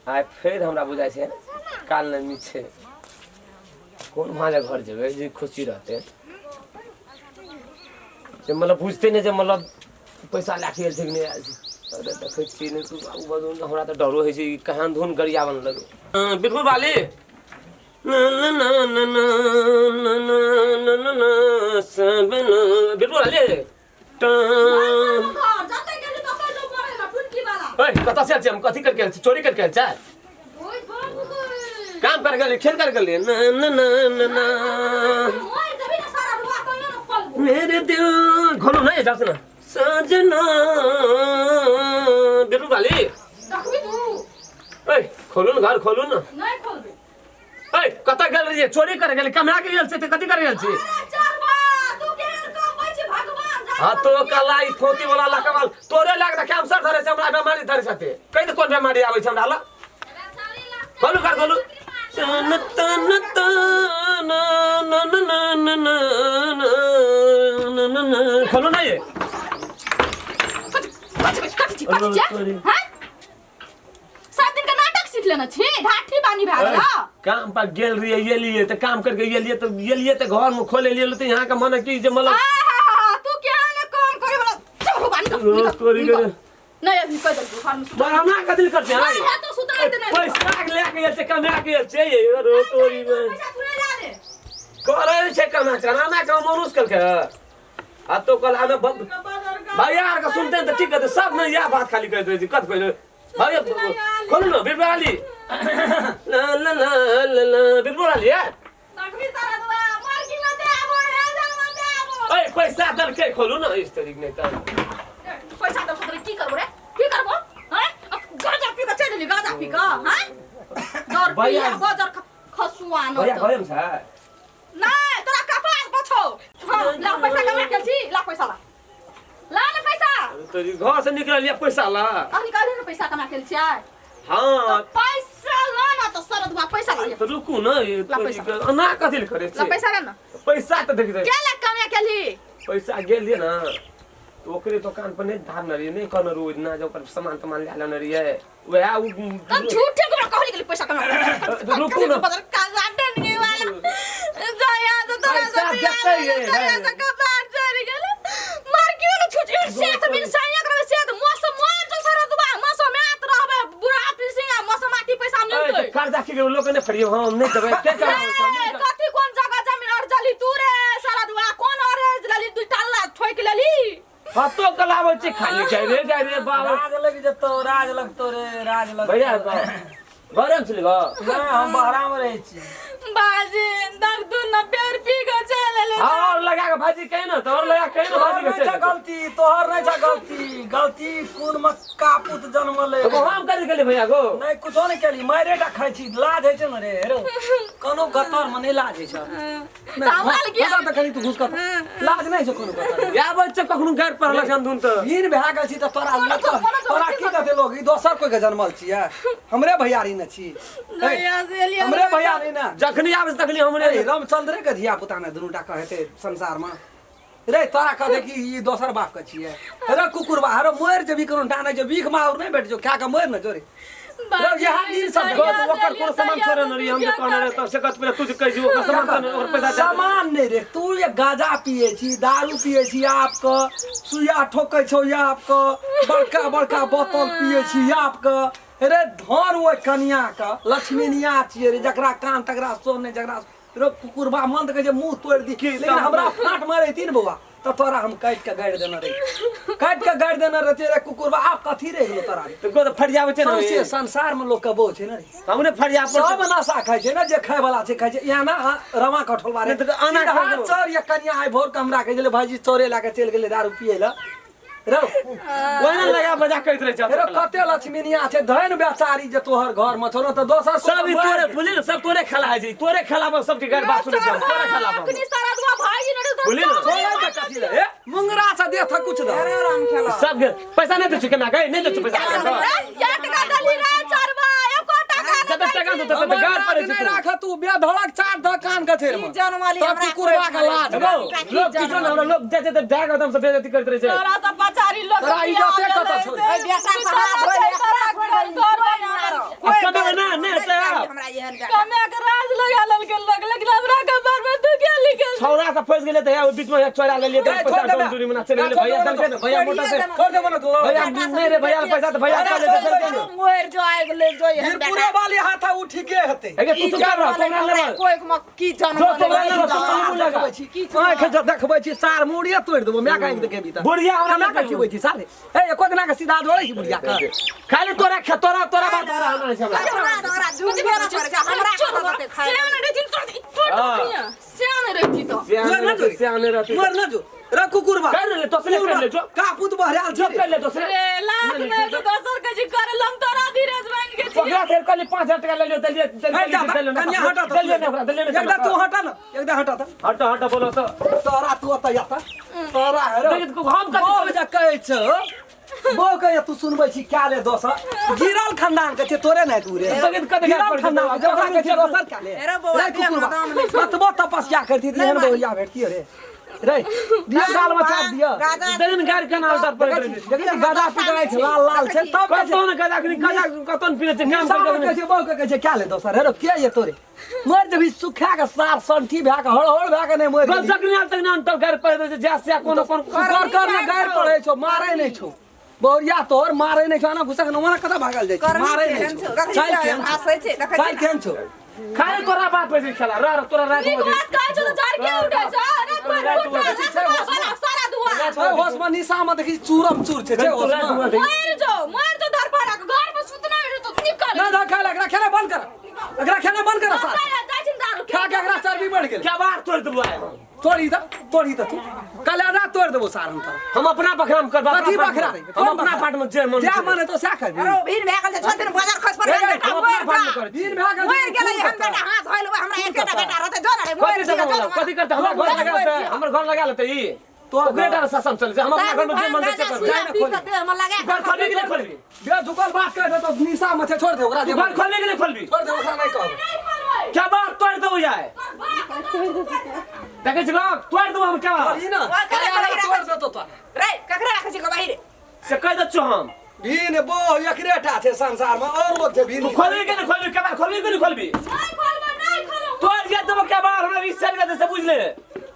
आइ फेर हमरा बुझाइ छै काल नहि मिछे कोन भाजा घर जेबै जे खुशी रहते जे मतलब बुझते नहीं जे मतलब पैसा लाखी आयल छै कि नहीं आयल छै अरे देखै छी नहीं तू बाबू बदन हमरा त डरो होइ छै कहां धुन गरियावन लगे बिल्कुल वाली न न न न न न न न सब बिल्कुल वाली ओए कता से हम कथि करके चोरी करके आयल छै काम कर गए खेल कर गए न न न न न मेरे दिल खोलो ना जा सुना सजना बिल्कुल वाली ओए खोलो ना घर खोलो ना नहीं खोलबे ओए कता गेल रही चोरी कर गेल कमरा के गेल से कथि कर गेल छी हां तो कलाई थोती वाला लकवाल तोरे लाग रखे हम सर धरे छै हमरा बेमारी धरे छते कहि दे कोन बेमारी आबै छै हमरा ला खोलो कर खोलो न त न त न न न न न न खोलो ना ये लेना छी ढाठी बानी भागला काम पर गेल रही ये लिए त काम करके ये लिए त घर में खोले लिए त यहां का मन की जे मतलब तू क्या ले काम करे वाला चलो बानी चोरी करे नहीं अभी कोई दल घर में बराना कथि करते हैं है तो सुतले नहीं पैसा लेके गेल छै कमा के गेल छै ये रो तोरी में पैसा पूरा ला दे करे छै कमा चराना का मनुष्य कल के आ तो कल हमें भैया का सुनते हैं तो ठीक है सब ने यह बात खाली कर दे कत कोई भैया खोलो ना बिरबाली ला ला ला ला बिरबाली है तकबी सारा दुआ मार की मत आबो हे जान मत आबो ओए पैसा दर के खोलो ना इस तरीके नहीं तो पैसा दर खतरे की करबो रे की करबो हैं गाजा पी के चल ली गाजा पी के हैं दर पिया गाजर खसुआ न भैया भैया छ नहीं तोरा कपाल पछो ला पैसा कमा के छी ला पैसा ला ला ना पैसा तो घर से निकल लिया पैसा ला अब निकाले ना पैसा कमा के छी हां पैसा ला ना तो सरदवा पैसा ला तो रुकू ना ये ना कथि करे ला पैसा ला ना पैसा तो देख दे क्या ला कमा के ली पैसा गेल लिए ना तो ओकरे दुकान पर नहीं धार न रही नहीं कन रोज ना जो पर सामान तमान ले न रही है वह तब झूठे को कहली के पैसा कमा रुकू ना का गार्डन के वाला जाया तो तोरा पैसा देते ये से कपार चोरी गेल मार क्यों न छुट से बिन साया करे से मौसम मोल तो सरदवा मौसम में आत रहबे बुढ़ा पिसिया मौसम माटी पैसा मिलतै कर्जा के लोग ने फरियो हम नहीं देबै के कथि कोन जगह जमीन और जली तू रे सरदवा कोन और जली दू टल्ला ठोक लेली हाथो कलावे छै खाली जाय रे बाबा राज लग जतो राज लगतो रे राज लग भैया घरे में चले ना हम बहरा में रहै छी बाजी दग दू न प्यार पी के चले ले और लगा के भाजी कहीं ना तो और लगा कहीं ना भाजी के नहीं गलती तोहर नहीं छ गलती कोन मक्का पुत जन्मले तो हम कर गेले भैया गो नहीं कुछो नहीं केली मारेटा खाइ छी लाज है छ न रे हेरो कोनो गतर में नहीं लाज है छ कमाल किया त कनी तू घुस कर लाज नहीं छ कोनो गतर या बच्चा कखनो घर पर लखन धुन तो भीन भए गेल छी त तोरा की कहते लोग ई दोसर कोई के जन्मल छी हमरे भैयारी न छी हमरे भैयारी न जखनी आबे तखनी हमरे रामचंद्र के धिया पुता ने दुनूटा कहते संसार में रे तोरा कहते कि ई दोसर बाप के छिए रे कुकुरबा रे मोर जे भी कोनो डाने जे भीख मार नहीं बैठ जो खा के मोर न जोरे रे यहां दिन सब ओकर कोनो सामान छोड़े न रही हम जे कहने रे तब से कत पे तू जे कह जी ओकर सामान और पैसा सामान नहीं रे तू ये गांजा पिए छी दारू पिए छी आपको सुइया ठोकै छौ या आपको बड़का बड़का बोतल पिए छी आपको रे धर ओ कन्या का लक्ष्मीनिया छिए रे जकरा कान तकरा सोने जकरा रे कुकुरबा मंद के जे मुंह तोड़ दी लेकिन हमरा फाट मारे तीन बउआ तो तोरा हम काट के गाड़ देना रे तेरे कुकुरबा आप कथी रे गेलो तोरा तो को फरियावे छै न से संसार में लोग कबो छै न रे हमने फरिया पर सब नशा खाइ छै न जे खाय वाला छै खाइ छै या ना रवा कठोल बारे आना चोर या कन्या आइ भोर कमरा के गेले भाईजी चोरे लाके चल गेले दारू पिए ला रो ओना लगा बजा कहत रहे छ रे कते लक्ष्मीनिया छै धन बेचारी जे तोहर घर में छोरो त दोसर सब तोरे बोली न सब तोरे खेला है जी तोरे खेला में सब के घर बात सुन तोरे खेला में कनी सारा दुआ भाई ने बोली न छोरा के कथी रे मुंगरा से दे था कुछ दे अरे राम खेला सब पैसा नहीं दे चुके ना गए नहीं दे चुके पैसा या टका दली रे चरवा एको टका जब तक का तो गार पड़े नहीं राख तू बे धड़क चार कान के छेर में जनवाली तब तू कुरवा के लाज लोग किचन हमरा लोग जे बैग एकदम से बेइज्जती करते रहे तोरा सब पचारी लोग तोरा इज्जते कत छोड़ ए बेटा से हाथ धोले अब कमे ना ते हमरा एहन कमे के राज लगा लेकिन हमरा कबर में तू क्या लिखल छौरा से फंस गेले त बीच में चोरा ले लिए पैसा दूरी में चले गेले भैया चल के भैया मोटा से छोड़ दे बना तू भैया नहीं रे भैया पैसा तो भैया चल के मोर जो आए ले जो है पूरा वाली हाथ उ ठीके हते ए तू चुप कर तोरा ले कोई की जो तोरा ले हां के देखबै छी सार मुड़िए तोड़ देबो मैं काहे देखे भी त बुढ़िया हमरा ना कहै छी बोइ छी सारे ए एको दिना के सीधा धोरै छी बुढ़िया के खाली तोरा तोरा बात हमरा हमरा से हमरा झूठ बोल हमरा सियाने रहती तो सियाने रहती तो सियाने रहती मर ना जो रे कुकुरबा कर ले तो से कर ले जो का पुत बहराल जो कर ले तो से रे लाख में तो दोसर के जी कर लम तोरा धीरज बन के पकड़ा से कल 5000 टका ले लियो दलिए कन्या हटा दलिए ना दलिए ना एकदा तू हटा ना एकदा हटा त हट बोलो तो तोरा तू त याता तोरा हेरो देखि को हम का ओ जा कहै छ बो कहे तू सुनबै छी क्या ले दोसर गिरल खानदान के छै तोरे नै तू रे देखि कत गया पड़ खानदान जकरा के छै दोसर क्या ले रे बौआ कतबो तपस्या करती एहन बोलिया भेटती रे रे दिया गाल में चाप दिया दिन गार कनाल तर पड़ गई देखि गदा पिटै छै लाल लाल छै तब कतौन गदा कतौन पीने छै नाम सब कर के छै बो के छै क्या ले दोसर हेरो के ये तोरे मर जबी सुखा के सार संठी भा के हड़ भा के नै मर गल जकनी तक ना अंतर गार पड़ दे जैसे कोन कर ना गार पड़ै छौ मारै नै छौ बोरिया तोर मारै नै छौ ना घुसक न वना कता भागल जाइ छै मारै नै छौ चल केन हंसै छै देखै चल केन छौ खाली तोरा बात पे खेला र तोरा रात नीक में बात कहै छौ तो झाड़ के उठै छ रे सारा दुआ होश में निशा में देखी चूरम चूर छै होश में मर जो धरपड़ा के घर में सुतना है तो निकल ना खा ले खाना बंद कर साथ जाय छिन दारू खा के एकरा चर्बी बढ़ गेल क्या बात तोड़ देबो तोड़ी त तू कल रात तोड़ देबो सार हम अपना बखरा में करबा कथी बखरा रे? हम अपना पार्ट में जे मन जा माने तो सा कर अरे भीड़ भागल छै छोड़ दिन बाजार खस पर बेटा हम अपना पार्ट में कर दिन भागल मर गेलै हम बेटा हाथ धोइल हमरा एकेटा बेटा रहते जो रे कथी करते हमर घर लगा लेते ई तो ग्रेटर शासन चल हम अपना घर में जे मन से करबे हम लगा घर खोलबी कि नहीं खोलबी बे झुकल बात कर तो निशा में छोड़ दे ओकरा घर खोलबी कि नहीं खोलबी छोड़ दे ओकरा नहीं कहब क्या बात तोड़ दो जाए देखे छी तोड़ दो हम क्या ई ना तोड़ दे तो रे ककरा राखै छी बाहिर से कह दे छु हम भीन बो एकरेटा छै संसार में और लोग छै भीन तू खोलबी कि नहीं खोलबी क्या बात खोलबी कि नहीं खोलबी नहीं खोलो तोड़ दिया तो क्या बात हमरा इस साल से बुझ ले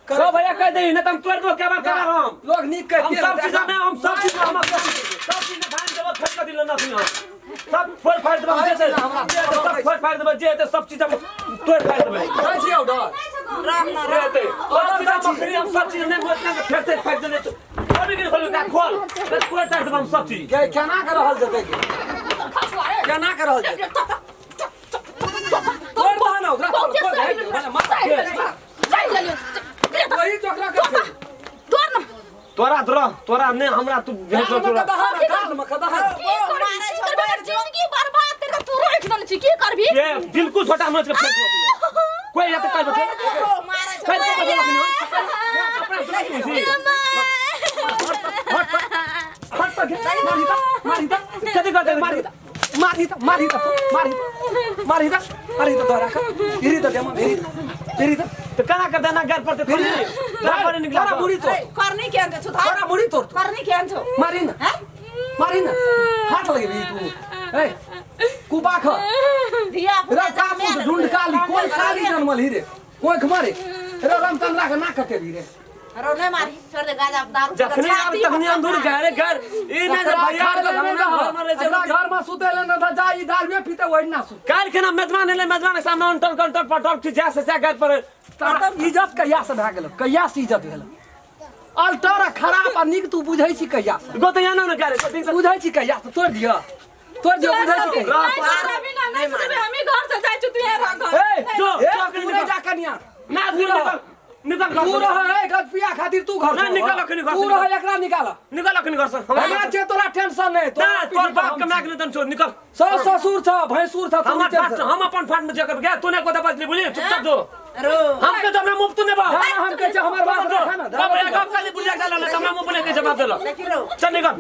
करो भैया कह दे ना तुम तोड़ दो क्या बात कर हम लोग निक कहते हम सब चीज में हम सब चीज में धान देबो फेंक के दिल ना सुन सब फोड़ फाड़ देबो जैसे सब फोड़ फाड़ देबो जे तो सब चीज तोड़ फाड़ देबो कहै छी औ डर राम ना रहते और चीज हम सब चीज नहीं बोलते के फेंकते फेंक देने खोल के खोल का खोल बस पूरा टाइट हम सब चीज के केना कर रहल जते केना कर रहल जते तोड़ दो ना ओकरा तोड़ जाय लियो वही चोकरा के तोड़ ना तोरा ने हमरा तू भेज दो तोरा काल में खदा मारै छ जिंदगी बर्बाद कर तू रख दन छी की करबी ये बिल्कुल छोटा मत के फेंक दो कोई या तो कह बचे मारै छ फेंक दो हट पर मारी ता कथि करते मारी ता तोरा का गिरी त देम गिरी त तो कना करते ना घर पर तो खोल ना पर निकला तोरा मुड़ी तोड़ करनी के अंत छ तोरा मुड़ी तोड़ करनी के अंत मारी ना हाथ लगे भी तू ए कुबा ख धिया रे कापू ढूंढ काली कोई काली जन्मल ही रे कोई खमारे रे राम चंद्रा के ना कटे भी रे अरे नहीं मारी छोड़ दे गाजा दारू जखनी अब तखनी अंदर घर ई ना भैया घर में सुते ले ना था जाई दारू पीते वही ना सु काल के ना मेजबान के सामने अंटन कंटन पटक ठीक जैसे से घर पर इज्जत कहिया से भाग गेल कहिया से इज्जत भेल अल्टर खराब आ निक तू बुझै छी कहिया गोतया ना करे बुझै छी कहिया तोड़ दिया बुझै छी नहीं मारे हम ही घर से जाय छु तू यहाँ घर ए जो पूरे जा कनिया ना निकल तू रह है गपिया खातिर तू घर ना निकल अखनी घर तू रह एकरा निकाल अखनी घर से हमरा छे तोरा टेंशन नहीं ना तोर बाप के माग नहीं छोड़ निकल ससुर छ भैंसुर छ हम अपन फाट में जकर गया तूने को दबा बोली चुपचाप जो अरे हम के हमरा मुफ्त ने बा हम के हमर बात रखा ना बाप रे बाप काली बुझा गला ना हमरा मुंह में के जवाब देलो चल निकल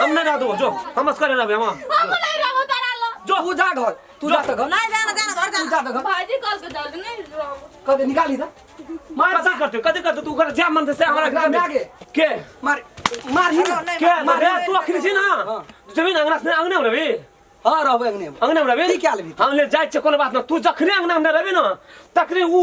हम नहीं रह दो जो हम असकर रहबे हम हम नहीं रहबो तारा लो जो तू जा घर तू जा तो घर नहीं जाना जाना घर तू जाना जा तो घर भाजी कल के जाओ नहीं रहो। कदे निकाली था मार कथी करते तू कर जा मन से हमरा घर में आगे के मार मार ही ना के रे तू अखरी छी ना जमीन अंगना से अंगने में रही हां रहबे अंगने में अंगना में रही ठीक है लेबी हम ले जाय छ कोनो बात ना तू जखने अंगना में रही ना तखने ऊ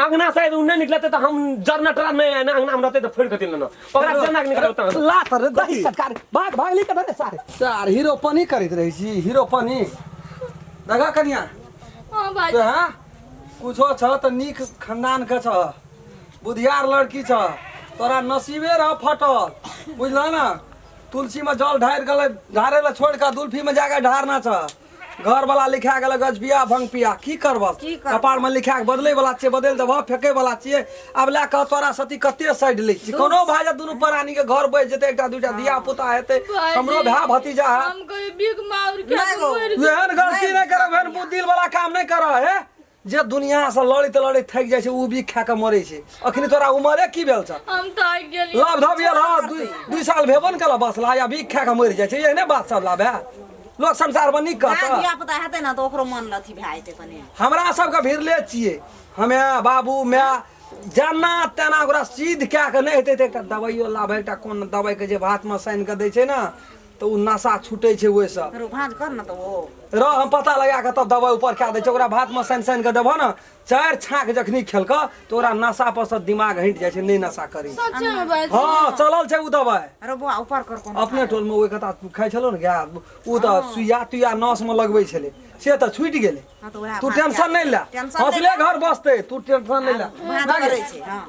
अंगना से उन्ने निकलते त हम जनरेटर में अंगना में रहते त फेर कति ना ओकरा जना के निकलता ला तर दही सरकार भाग भाग ली कदे सारे चार हीरोपनी करैत रही छी हीरोपनी दगा कनिया हां भाजी हां कुछो छ त नीक खानदान के छ बुधियार लड़की छ तोरा नसीबे रह फटल बुझल ना तुलसी में जल ढारे ला छोड़ के दुल्फी में जाके ढारना छ घर वाला लिखा गेल गजबिया भंग पिया की करब कपार में लिखा के बदले वाला छे बदल देबह फेंके वाला छे अब ला कह तोरा सती कते साइड ले छी कोनो भाजा दुनु प्राणी के घर बैठ जेते एकटा दूटा दिया पुता हेते हमरो भाई भतीजा है हम कोई बिग मार के एहन गलती नहीं करब एहन बुद्धिल वाला काम नहीं कर है जे दुनिया से लड़ित थक जाय छै उ भी खा के मरे छै अखनी तोरा उमरे की भेल छ हम ताइ गेली लाभ धबियल ह 2 साल भेबन कला बसला या भी खा के मर जाय छै एहने बात सब लाभ है लोग संसार में निक कहता दिया पता हेते ना तो ओकरो मन लथी भाई ते कने हमरा सब के भिरले छिए हमे बाबू मैं जाना तेना ओकरा सीध क्या के नहीं हेते एकटा दवाइयो लाभ एकटा कोन दवाई के जे भात में साइन के दै छै ना तो उ नशा छूटे छै ओइ से रो भांज कर ना तो वो र हम पता लगा के तब दवाई ऊपर क्या दै छै ओकरा भात में साइन के देबह ना 4 छाक जखनी खेलक तो ओकरा नशा पर से दिमाग हट जाय छै नहीं नशा करी सच में भाजी हां चलल छै उ दवाई रो बुआ ऊपर कर कोन अपने टोल में ओइ कथा खाइ छलो न गा उ त सुइया तुया नस में लगबै छले से त छूट गेले हां तो ओरा तू टेंशन नहीं ले हंसले घर बसते तू टेंशन नहीं ले भांज करे छै हां